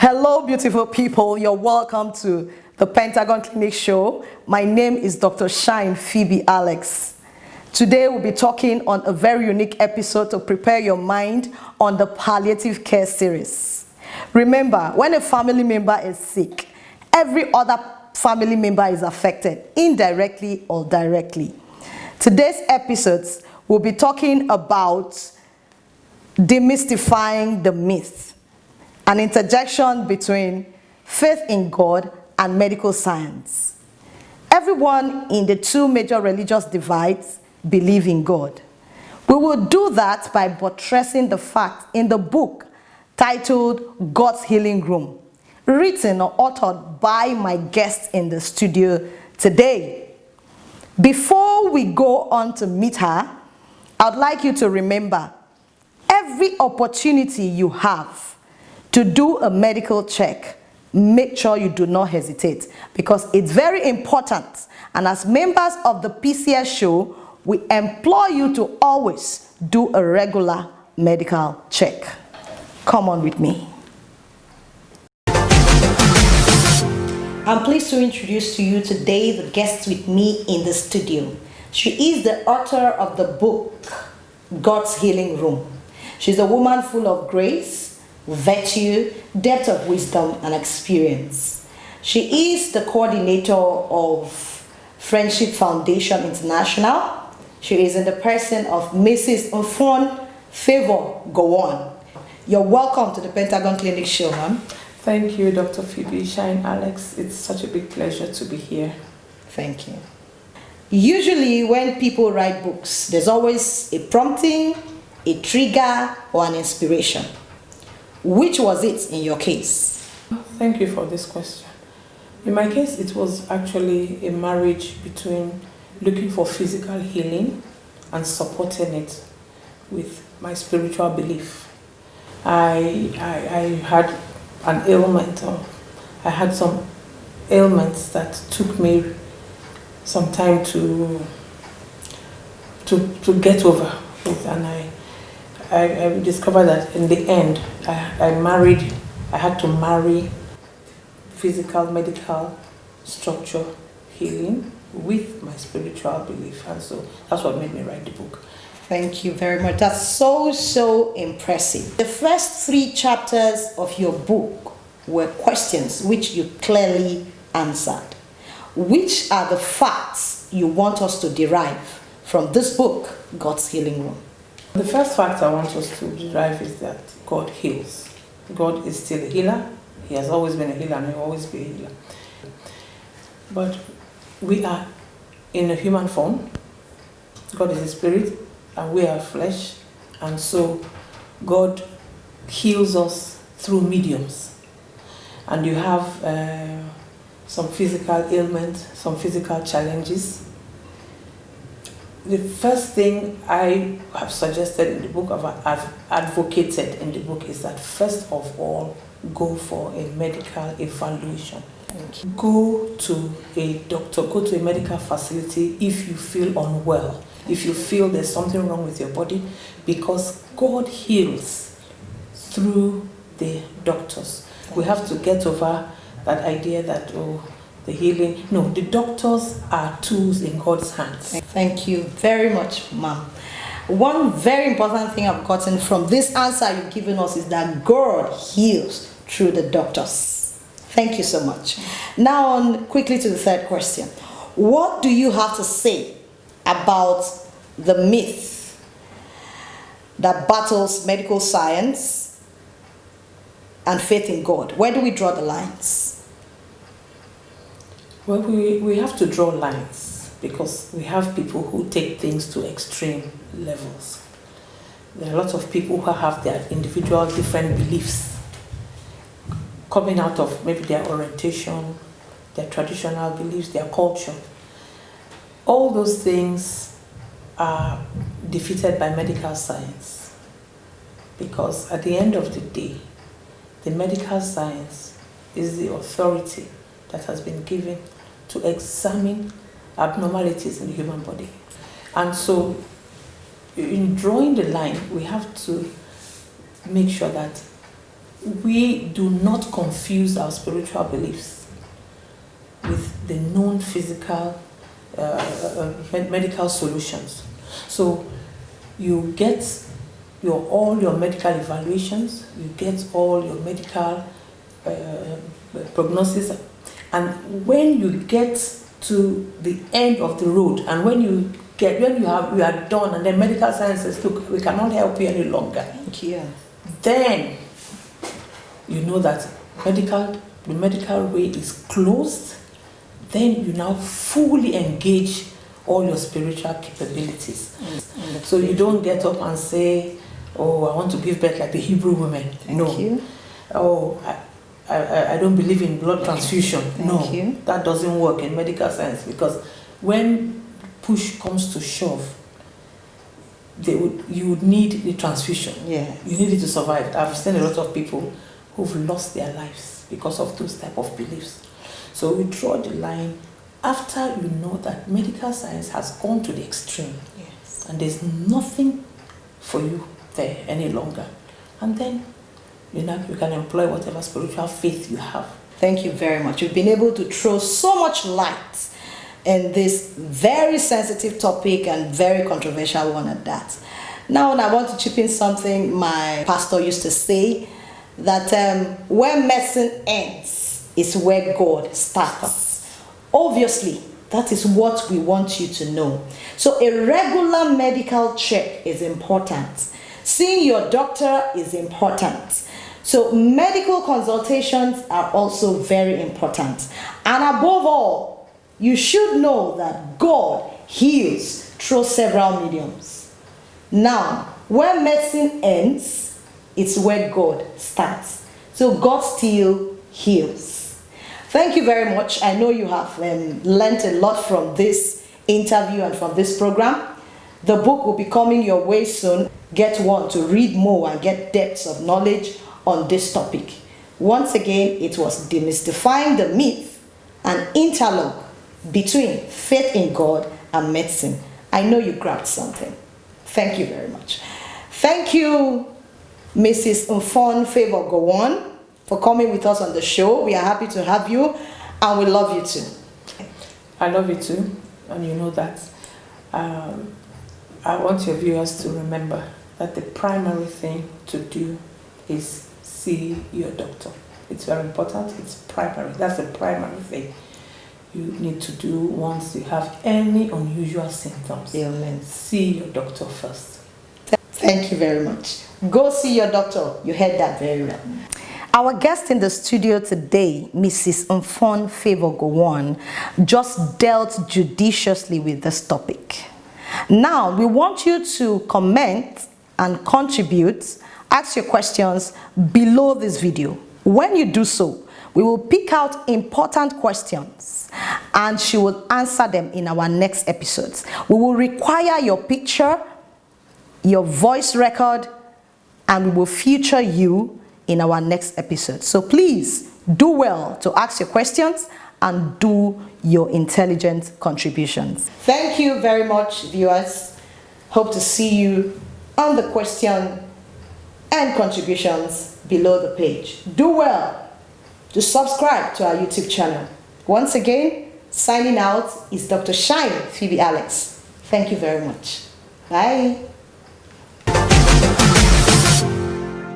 Hello, beautiful people. You're welcome to the Pentagon Clinic Show. My name is Dr. Shine Phoebe Alex. Today we'll be talking on a very unique episode to prepare your mind on the palliative care series. Remember, when a family member is sick, every other family member is affected, indirectly or directly. Today's episodes will be talking about demystifying the myth, an interjection between faith in God and medical science. Everyone in the two major religious divides believe in God. We will do that by buttressing the fact in the book titled God's Healing Room, written or authored by my guest in the studio today. Before we go on to meet her, I'd like you to remember every opportunity you have to do a medical check, make sure you do not hesitate, because it's very important. And as members of the PCS show, we implore you to always do a regular medical check. Come on with me. I'm pleased to introduce to you today the guest with me in the studio. She is the author of the book, God's Healing Room. She's a woman full of grace, virtue, depth of wisdom, and experience. She is the coordinator of Friendship Foundation International. She is in the person of Mrs. Mfon.F.Gowon. You're welcome to the Pentagon Clinic Show, ma'am. Thank you, Dr. Phoebe Shine Alex. It's such a big pleasure to be here. Thank you. Usually when people write books, there's always a prompting, a trigger, or an inspiration. Which was it in your case? Thank you for this question. In my case, it was actually a marriage between looking for physical healing and supporting it with my spiritual belief. I had an ailment, or I had some ailments that took me some time to get over with, and I discovered that in the end, I had to marry physical, medical structure healing with my spiritual belief. And so that's what made me write the book. Thank you very much. That's so impressive. The first 3 chapters of your book were questions which you clearly answered. Which are the facts you want us to derive from this book, God's Healing Room? The first fact I want us to derive is that God heals. God is still a healer. He has always been a healer and he will always be a healer. But we are in a human form. God is a spirit and we are flesh. And so God heals us through mediums. And you have some physical ailments, some physical challenges. The first thing I have suggested in the book, I've advocated in the book, is that first of all, go for a medical evaluation. Go to a doctor, go to a medical facility if you feel unwell, if you feel there's something wrong with your body, because God heals through the doctors. We have to get over that idea that, the healing. No, the doctors are tools in God's hands. Thank you very much, ma'am. One very important thing I've gotten from this answer you've given us is that God heals through the doctors. Thank you so much. Now on quickly to the third question. What do you have to say about the myth that battles medical science and faith in God? Where do we draw the lines? Well, we have to draw lines because we have people who take things to extreme levels. There are lots of people who have their individual different beliefs coming out of maybe their orientation, their traditional beliefs, their culture. All those things are defeated by medical science because at the end of the day, the medical science is the authority that has been given to examine abnormalities in the human body. And so in drawing the line, we have to make sure that we do not confuse our spiritual beliefs with the known physical, medical solutions. So you get all your medical evaluations, you get all your medical prognosis, and when you get to the end of the road, and when you are done, and then medical science says, look, we cannot help you any longer. Thank you. Then you know that the medical way is closed. Then you now fully engage all your spiritual capabilities. So you don't get up and say, oh, I want to give birth like the Hebrew women. Thank you. Oh, I don't believe in blood transfusion. Thank you. That doesn't work in medical science, because when push comes to shove, you would need the transfusion. Yes. You need it to survive. I've seen a lot of people who've lost their lives because of those type of beliefs. So we draw the line after you know that medical science has gone to the extreme. Yes. And there's nothing for you there any longer. And then you can employ whatever spiritual faith you have. Thank you very much. You've been able to throw so much light in this very sensitive topic and very controversial one at that. Now, I want to chip in something my pastor used to say, that where medicine ends is where God starts. Obviously, that is what we want you to know. So a regular medical check is important. Seeing your doctor is important. So medical consultations are also very important. And above all, you should know that God heals through several mediums. Now, where medicine ends, it's where God starts. So God still heals. Thank you very much. I know you have learned a lot from this interview and from this program. The book will be coming your way soon. Get one to read more and get depths of knowledge on this topic. Once again, it was Demystifying the Myth, an interlogue between faith in God and medicine. I know you grabbed something. Thank you very much. Thank you, Mrs. Mfon.F.Gowon, for coming with us on the show. We are happy to have you, and we love you too. I love you too, and you know that. I want your viewers to remember that the primary thing to do is see your doctor. It's very important. It's primary. That's the primary thing you need to do once you have any unusual symptoms. Amen. See your doctor first. Thank you very much. Go see your doctor. You heard that very well. Our guest in the studio today, Mrs. Mfon.F.Gowon, just dealt judiciously with this topic. Now, we want you to comment and contribute, ask your questions below this video. When you do so, we will pick out important questions and she will answer them in our next episodes. We will require your picture, your voice record, and we will feature you in our next episode. So please do well to ask your questions and do your intelligent contributions. Thank you very much, viewers. Hope to see you on the question and contributions below the page. Do well to subscribe to our YouTube channel. Once again, signing out is Dr. Shine Phoebe Alex. Thank you very much. Bye.